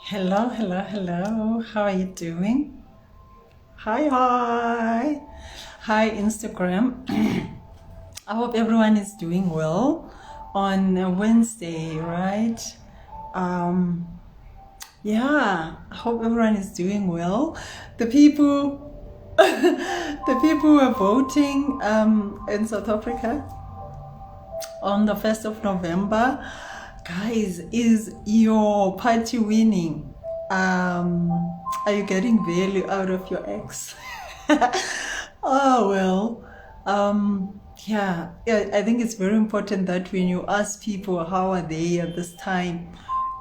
Hello, hello, hello. How are you doing? Hi, hi. Hi, Instagram. I hope everyone is doing well on a Wednesday, right? Um, yeah, I hope everyone is doing well. The people, the people who are voting in South Africa on the 1st of November. Guys, is your party winning? Are you getting value out of your ex? Oh, well. Yeah, I think it's very important that when you ask people how are they at this time,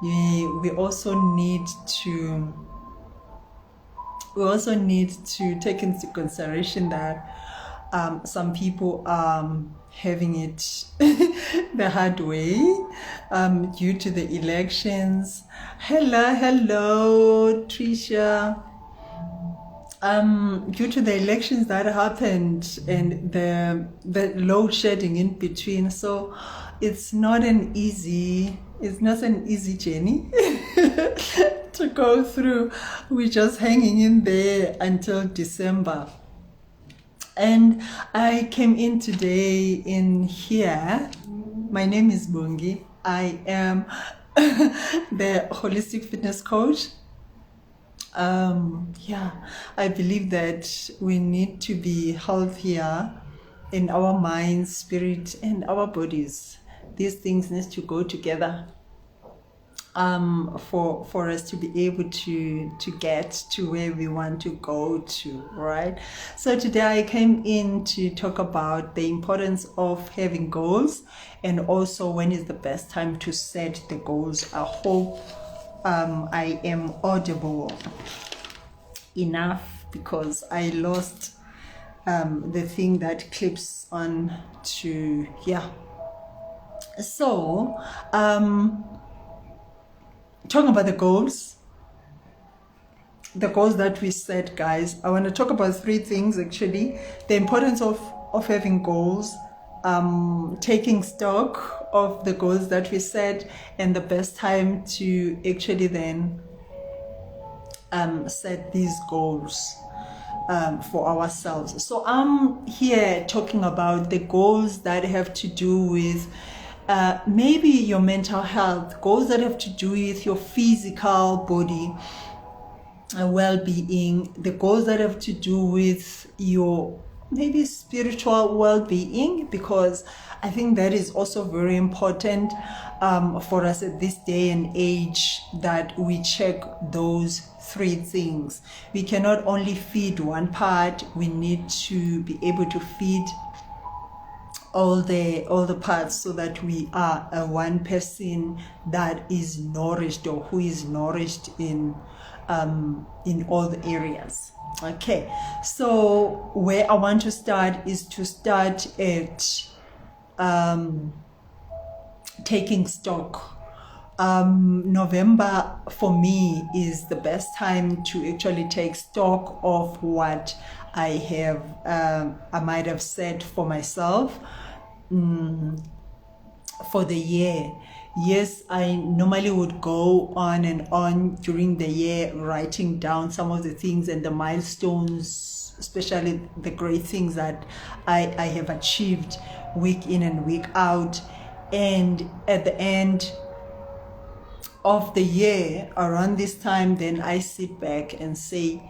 we also need to take into consideration that some people are having it the hard way due to the elections. Hello, Trisha. Due to the elections that happened and the load shedding in between, so it's not an easy journey to go through. We're just hanging in there until December. And I came in today in here. My name is Bungi. I am the holistic fitness coach. Yeah, I believe that we need to be healthier in our minds, spirit, and our bodies. These things need to go together for us to be able to get to where we want to go to, right? So today I came in to talk about the importance of having goals and also when is the best time to set the goals. I hope I am audible enough because I lost the thing that clips on to, yeah. So talking about the goals that we set, guys, I want to talk about three things actually. The importance of having goals, taking stock of the goals that we set, and the best time to actually then set these goals for ourselves. So I'm here talking about the goals that have to do with maybe your mental health, goals that have to do with your physical body well-being, the goals that have to do with your maybe spiritual well-being, because I think that is also very important for us at this day and age, that we check those three things. We cannot only feed one part, we need to be able to feed all the parts so that we are a one person that is nourished, or who is nourished in all the areas. Okay, so where I want to start is to start at taking stock. November for me is the best time to actually take stock of what I have I might have set for myself for the year. Yes, I normally would go on and on during the year, writing down some of the things and the milestones, especially the great things that I have achieved week in and week out. And at the end of the year, around this time, then I sit back and say,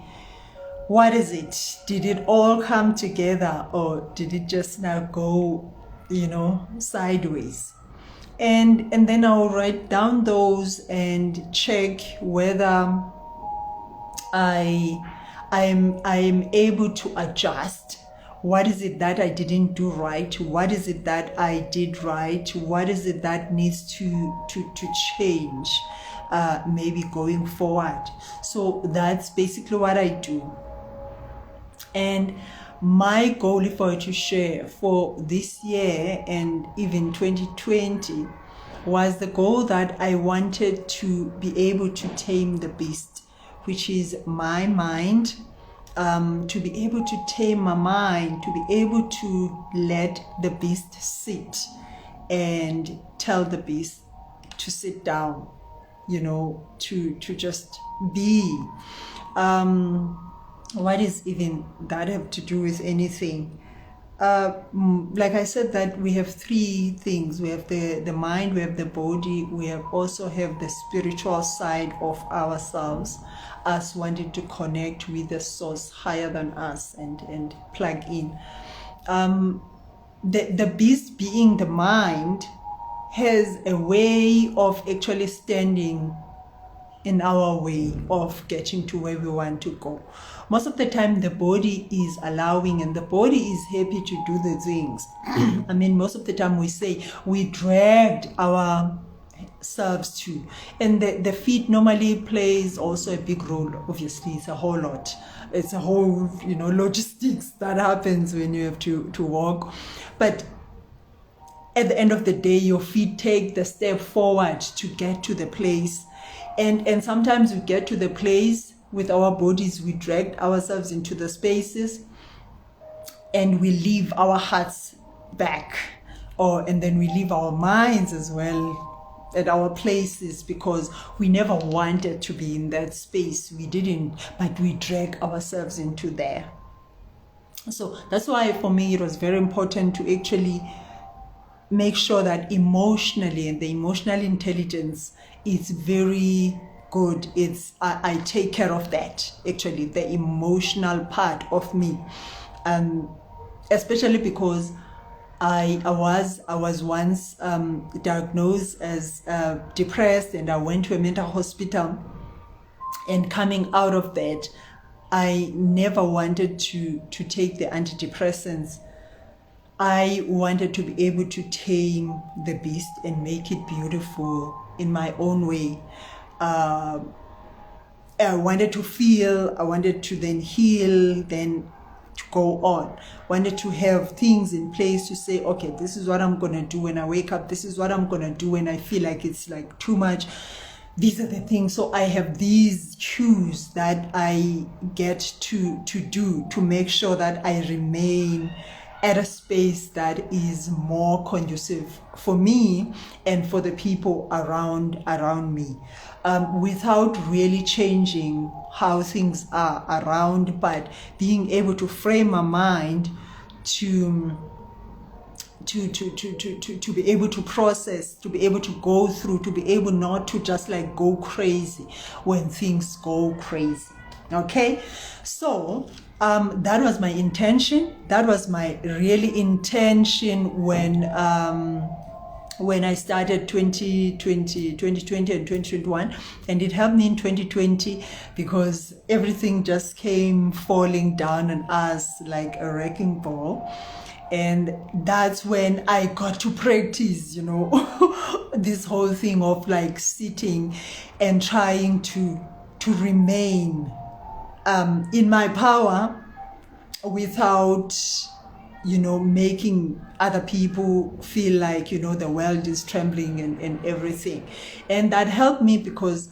what is it? Did it all come together, or did it just now go, sideways? And then I'll write down those and check whether I'm able to adjust. What is it that I didn't do right? What is it that I did right? What is it that needs to change maybe going forward? So that's basically what I do. And my goal, if I were to share for this year and even 2020, was the goal that I wanted to be able to tame the beast, which is my mind. To be able to tame my mind, to be able to let the beast sit and tell the beast to sit down. to just be. What is even that have to do with anything? Like I said, that we have three things. We have the mind, we have the body, we also have the spiritual side of ourselves, us wanting to connect with the source higher than us and plug in. The beast, being the mind, has a way of actually standing in our way of getting to where we want to go. Most of the time the body is allowing, and the body is happy to do the things. I mean, most of the time we say we dragged ourselves to, and the feet normally plays also a big role. Obviously, it's a whole lot. It's a whole logistics that happens when you have to walk. But at the end of the day, your feet take the step forward to get to the place. And sometimes we get to the place with our bodies, we drag ourselves into the spaces, and we leave our hearts back, and then we leave our minds as well at our places, because we never wanted to be in that space. We didn't, but we drag ourselves into there. So that's why for me it was very important to actually make sure that emotionally, and the emotional intelligence is very good. I take care of that, actually, the emotional part of me, especially because I was once diagnosed as depressed, and I went to a mental hospital. And coming out of that, I never wanted to take the antidepressants. I wanted to be able to tame the beast and make it beautiful in my own way. I wanted to feel, I wanted to then heal, then to go on. Wanted to have things in place to say, okay, this is what I'm going to do when I wake up. This is what I'm going to do when I feel like it's like too much. These are the things. So I have these cues that I get to do to make sure that I remain at a space that is more conducive for me and for the people around me, without really changing how things are around, but being able to frame my mind to be able to process, to be able to go through, to be able not to just like go crazy when things go crazy. Okay, so that was my intention. That was my really intention when I started 2020 and 2021, and it helped me in 2020 because everything just came falling down on us like a wrecking ball. And that's when I got to practice, this whole thing of like sitting and trying to remain in my power without, making other people feel like, the world is trembling and everything. And that helped me because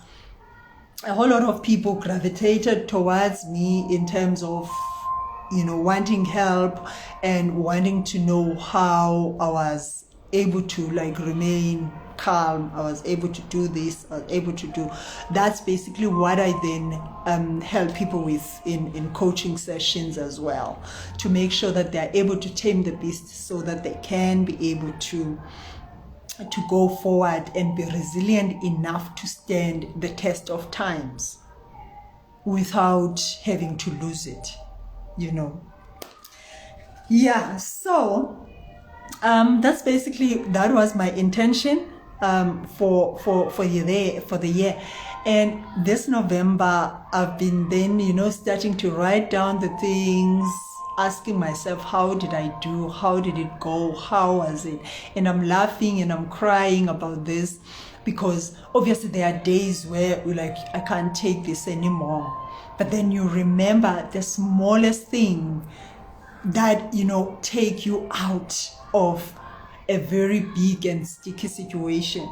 a whole lot of people gravitated towards me in terms of, wanting help and wanting to know how I was able to like remain calm. I was able to do this. I was able to do. That's basically what I then help people with in coaching sessions as well, to make sure that they're able to tame the beast so that they can be able to go forward and be resilient enough to stand the test of times without having to lose it. Yeah, so that's basically, that was my intention for the year. And this November I've been then starting to write down the things, asking myself, how did I do, how did it go, how was it? And I'm laughing and I'm crying about this because obviously there are days where we're like, I can't take this anymore. But then you remember the smallest thing that, take you out of a very big and sticky situation.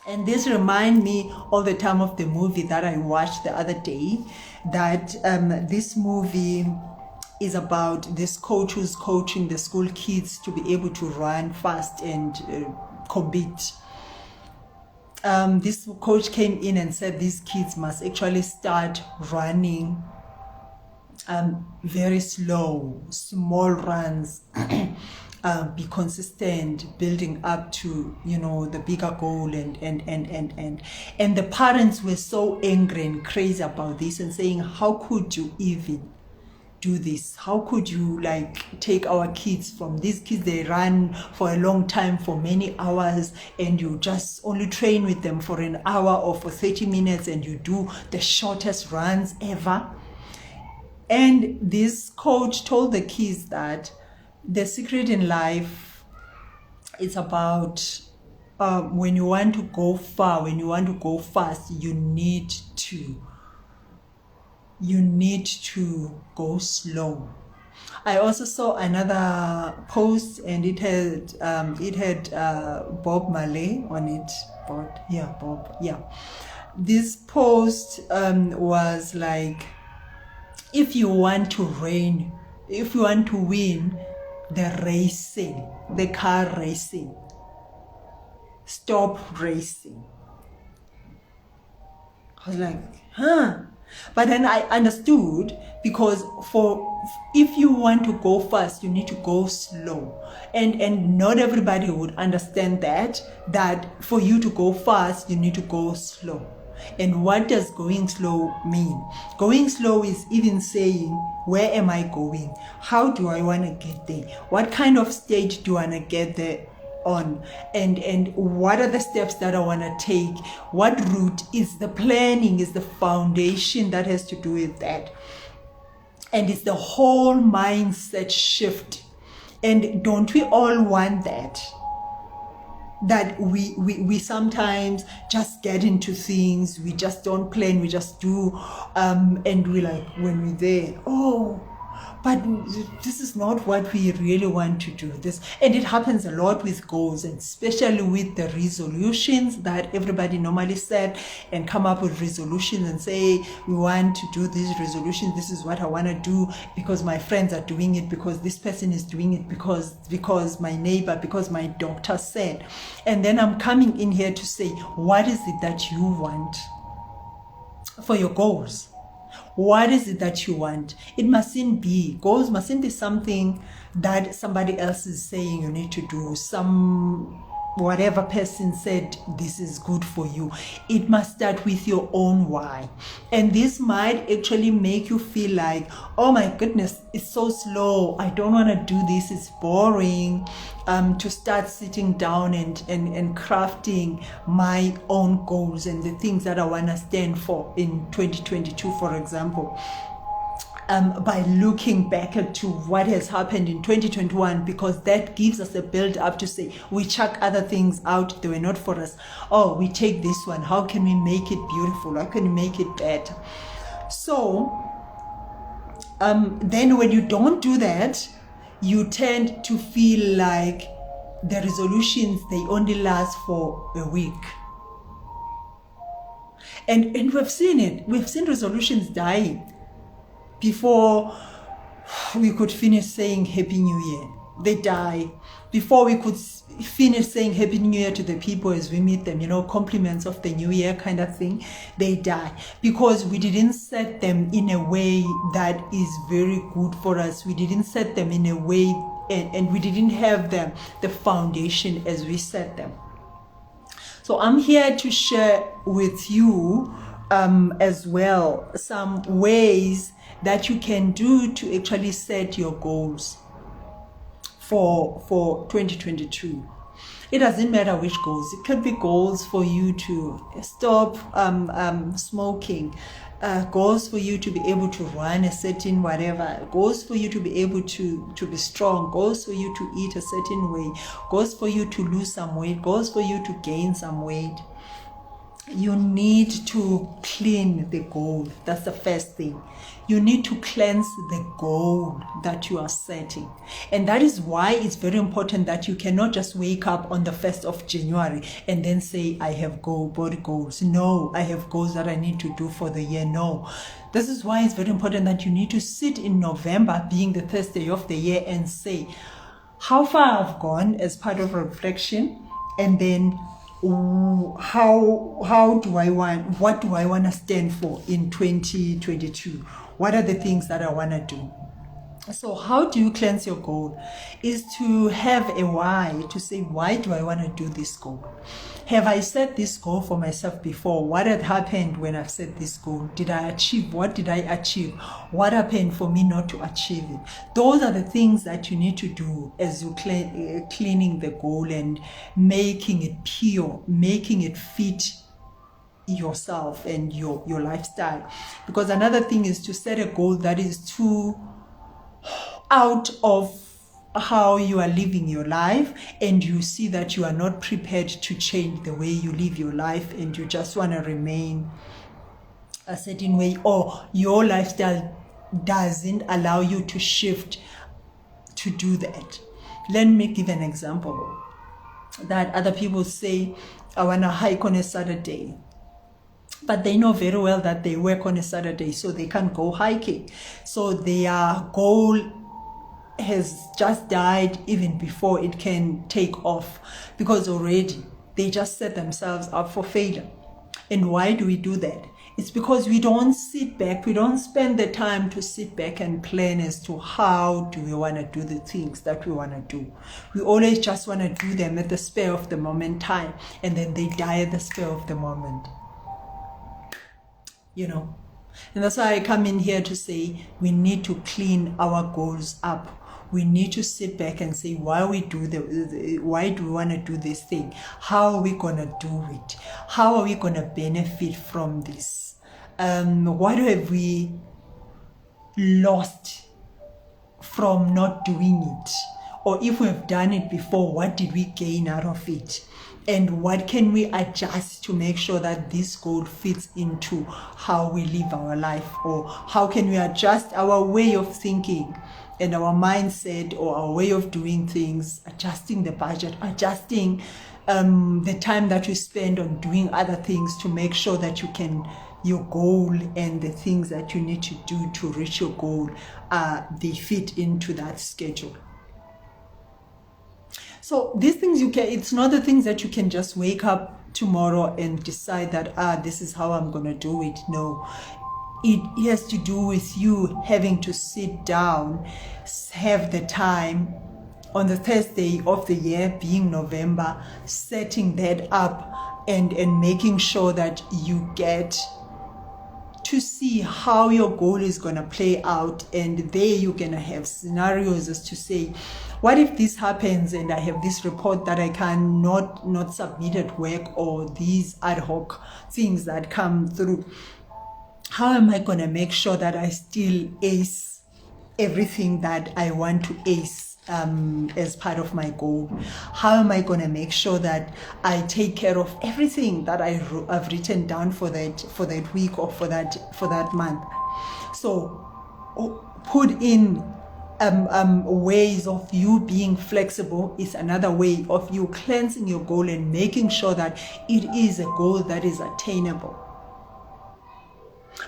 And this reminds me all the time of the movie that I watched the other day, that this movie is about this coach who's coaching the school kids to be able to run fast and compete. this coach came in and said these kids must actually start running very slow, small runs, be consistent, building up to, you know, the bigger goal. And the parents were so angry and crazy about this and saying, how could you even do this? How could you like take our kids from these kids, they run for a long time, for many hours, and you just only train with them for an hour or for 30 minutes and you do the shortest runs ever? And this coach told the kids that the secret in life is about when you want to go far, when you want to go fast, you need to go slow. I also saw another post, and it had Bob Marley on it. Bob. This post was like, if you want to win the car racing, stop racing. I was like, huh? But then I understood, because if you want to go fast, you need to go slow. And not everybody would understand that for you to go fast, you need to go slow. And what does going slow mean? Going slow is even saying, where am I going? How do I want to get there? What kind of stage do I want to get there on? And what are the steps that I want to take? What route is the planning, is the foundation that has to do with that? And it's the whole mindset shift. And don't we all want that? That we sometimes just get into things, we just don't plan, we just do, and we like, when we're there, oh, but this is not what we really want to do. This, and it happens a lot with goals, and especially with the resolutions that everybody normally set and come up with resolutions and say, we want to do these resolutions, this is what I want to do because my friends are doing it, because this person is doing it, because my neighbor, because my doctor said. And then I'm coming in here to say, what is it that you want for your goals? What is it that you want? It mustn't be, goals mustn't be something that somebody else is saying you need to do. Whatever person said this is good for you. It must start with your own why. And this might actually make you feel like, oh my goodness, it's so slow, I don't want to do this, it's boring, to start sitting down and crafting my own goals and the things that I want to stand for in 2022, for example. By looking back at to what has happened in 2021, because that gives us a build up to say, we chuck other things out, they were not for us. Oh, we take this one, how can we make it beautiful, how can we make it better? So then when you don't do that, you tend to feel like the resolutions, they only last for a week. And we've seen it, we've seen resolutions dying before we could finish saying Happy New Year. They die. Before we could finish saying Happy New Year to the people as we meet them, compliments of the new year kind of thing, they die. Because we didn't set them in a way that is very good for us. We didn't set them in a way, and we didn't have the foundation as we set them. So I'm here to share with you as well some ways that you can do to actually set your goals for 2022. It doesn't matter which goals. It could be goals for you to stop smoking, goals for you to be able to run a certain whatever, goals for you to be able to be strong, goals for you to eat a certain way, goals for you to lose some weight, goals for you to gain some weight. You need to clean the goal. That's the first thing. You need to cleanse the goal that you are setting. And that is why it's very important that you cannot just wake up on the 1st of January and then say, I have body goals. No, I have goals that I need to do for the year. No. This is why it's very important that you need to sit in November, being the first day of the year, and say, how far I've gone as part of reflection, and then how do I want, what do I want to stand for in 2022? What are the things that I want to do? So how do you cleanse your goal? Is to have a why, to say, why do I want to do this goal? Have I set this goal for myself before? What had happened when I've set this goal? Did I achieve? What did I achieve? What happened for me not to achieve it? Those are the things that you need to do as you cleaning the goal and making it pure, making it fit yourself and your lifestyle. Because another thing is to set a goal that is too out of how you are living your life, and you see that you are not prepared to change the way you live your life, and you just want to remain a certain way, or your lifestyle doesn't allow you to shift to do that. Let me give an example that other people say, I want to hike on a Saturday, but they know very well that they work on a Saturday, so they can't go hiking. So their goal has just died even before it can take off, because already they just set themselves up for failure. And why do we do that? It's because we don't sit back, we don't spend the time to sit back and plan as to how do we want to do the things that we want to do. We always just want to do them at the spur of the moment time, and then they die at the spur of the moment. You know, and that's why I come in here to say we need to clean our goals up. We need to sit back and say, why do we want to do this thing? How are we going to do it? How are we going to benefit from this? What have we lost from not doing it? Or if we've done it before, what did we gain out of it? And what can we adjust to make sure that this goal fits into how we live our life? Or how can we adjust our way of thinking and our mindset, or our way of doing things, adjusting the budget, adjusting the time that you spend on doing other things to make sure that your goal and the things that you need to do to reach your goal, they fit into that schedule. So these things it's not the things that you can just wake up tomorrow and decide that, this is how I'm going to do it. No, it has to do with you having to sit down, have the time on the Thursday of the year, being November, setting that up and making sure that you get to see how your goal is going to play out. And there you're going to have scenarios as to say, what if this happens and I have this report that I can not submit at work, or these ad hoc things that come through? How am I going to make sure that I still ace everything that I want to ace as part of my goal? How am I going to make sure that I take care of everything that I've written down for that week or for that month? So put in ways of you being flexible is another way of you cleansing your goal and making sure that it is a goal that is attainable.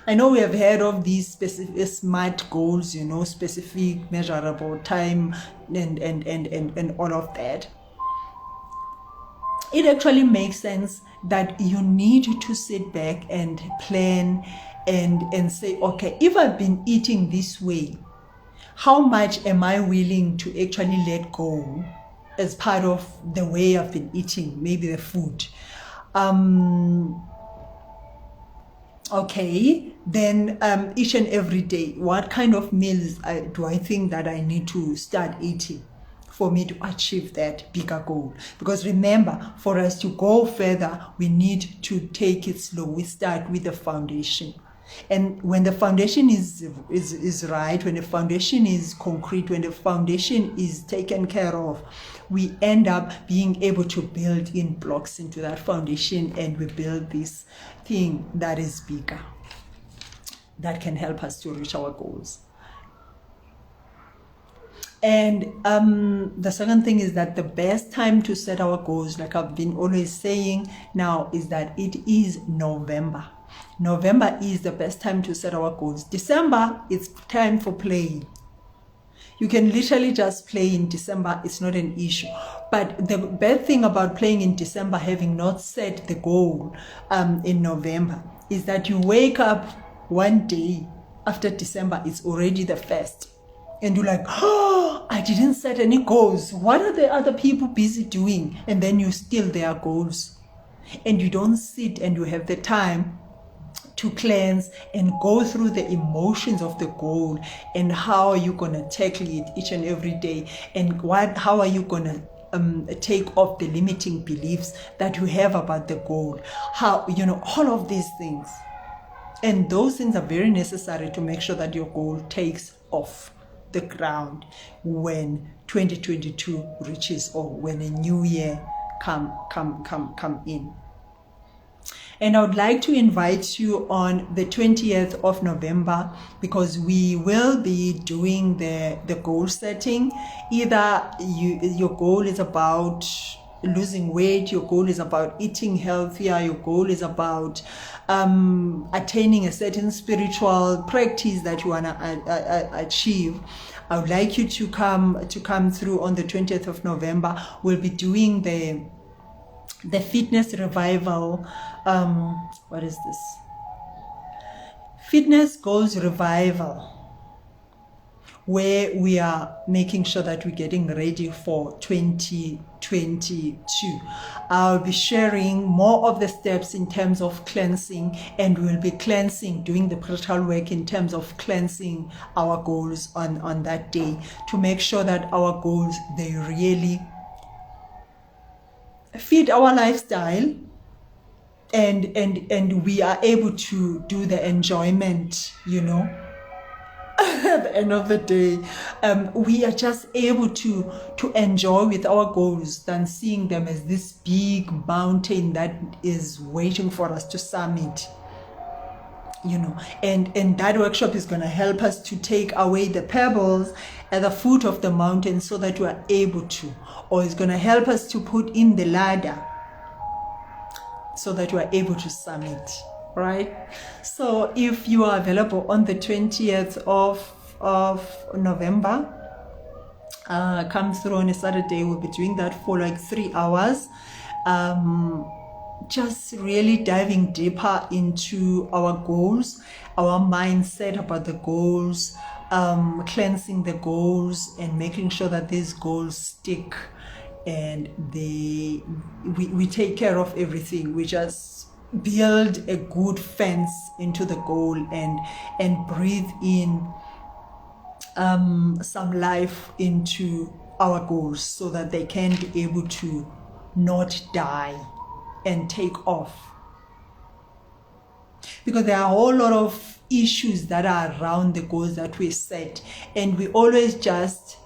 I know we have heard of these specific SMART goals, specific, measurable, time, and all of that. It actually makes sense that you need to sit back and plan and say, okay, if I've been eating this way, how much am I willing to actually let go as part of the way I've been eating, maybe the food? Okay, then each and every day, what kind of meals do I think that I need to start eating for me to achieve that bigger goal? Because remember, for us to go further, we need to take it slow. We start with the foundation. And when the foundation is right, when the foundation is concrete, when the foundation is taken care of, we end up being able to build in blocks into that foundation, and we build this thing that is bigger, that can help us to reach our goals. And the second thing is that the best time to set our goals, like I've been always saying now, is that it is November. November is the best time to set our goals. December, it's time for playing. You can literally just play in December. It's not an issue. But the bad thing about playing in December, having not set the goal in November, is that you wake up one day after December, it's already the 1st. And you're like, oh, I didn't set any goals. What are the other people busy doing? And then you steal their goals. And you don't sit and you have the time to cleanse and go through the emotions of the goal, and how are you going to tackle it each and every day, and how are you going to take off the limiting beliefs that you have about the goal, how, all of these things. And those things are very necessary to make sure that your goal takes off the ground when 2022 reaches, or when a new year come in. And I would like to invite you on the 20th of November, because we will be doing the goal setting. Either your goal is about losing weight, your goal is about eating healthier, your goal is about attaining a certain spiritual practice that you want to achieve. I would like you to come through on the 20th of November. We'll be doing the fitness revival. What is this? Fitness goals revival, where we are making sure that we're getting ready for 2022. I'll be sharing more of the steps in terms of cleansing, and we'll be cleansing, doing the practical work in terms of cleansing our goals on that day, to make sure that our goals, they really fit our lifestyle, and we are able to do the enjoyment, at the end of the day. We are just able to enjoy with our goals, than seeing them as this big mountain that is waiting for us to summit. And that workshop is going to help us to take away the pebbles at the foot of the mountain, so that we are able to, or it's going to help us to put in the ladder, so that we are able to summit, right? So if you are available on the 20th of November, come through on a Saturday. We'll be doing that for like 3 hours. Just really diving deeper into our goals, our mindset about the goals, cleansing the goals, and making sure that these goals stick, and we take care of everything. We just build a good fence into the goal, and breathe in some life into our goals, so that they can be able to not die and take off. Because there are a whole lot of issues that are around the goals that we set, and we always just,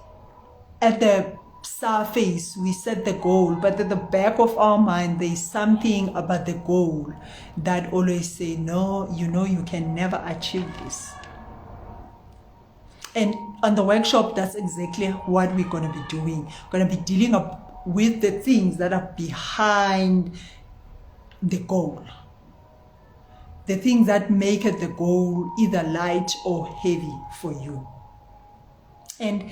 at the surface, we set the goal, but at the back of our mind, there's something about the goal that always say, no, you can never achieve this. And on the workshop, that's exactly what we're going to be doing. We're going to be dealing up with the things that are behind the goal, the things that make it the goal either light or heavy for you. And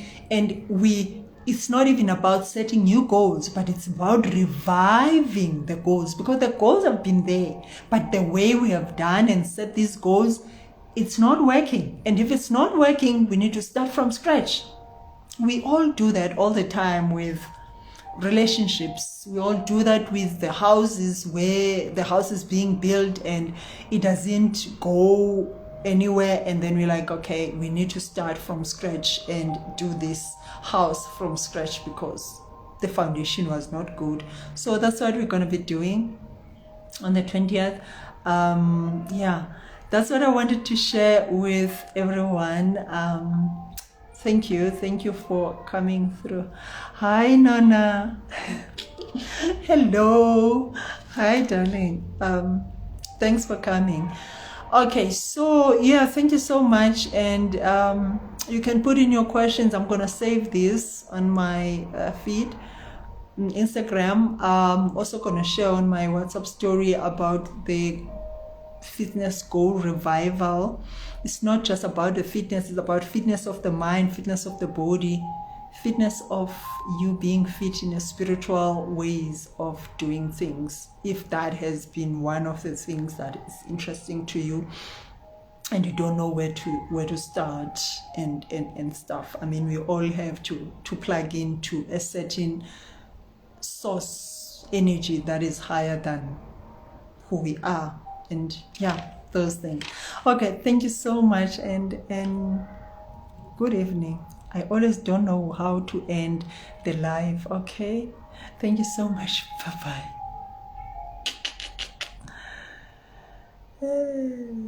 it's not even about setting new goals, but it's about reviving the goals, because the goals have been there, but the way we have done and set these goals, it's not working. And if it's not working, we need to start from scratch. We all do that all the time with relationships. We all do that with the houses, where the house is being built and it doesn't go anywhere, and then we're like, okay, we need to start from scratch and do this house from scratch because the foundation was not good. So that's what we're going to be doing on the 20th. That's what I wanted to share with everyone. Thank you for coming through. Hi, Nona. Hello. Hi, darling. Thanks for coming. Okay, so thank you so much. And you can put in your questions. I'm gonna save this on my feed, Instagram. Also gonna share on my WhatsApp story about the fitness goal revival. It's not just about the fitness, it's about fitness of the mind, fitness of the body, fitness of you being fit in a spiritual ways of doing things. If that has been one of the things that is interesting to you and you don't know where to start and stuff. I mean, we all have to plug into a certain source energy that is higher than who we are, and yeah, those things. Okay, thank you so much, and good evening. I always don't know how to end the live. Okay, thank you so much. Bye bye.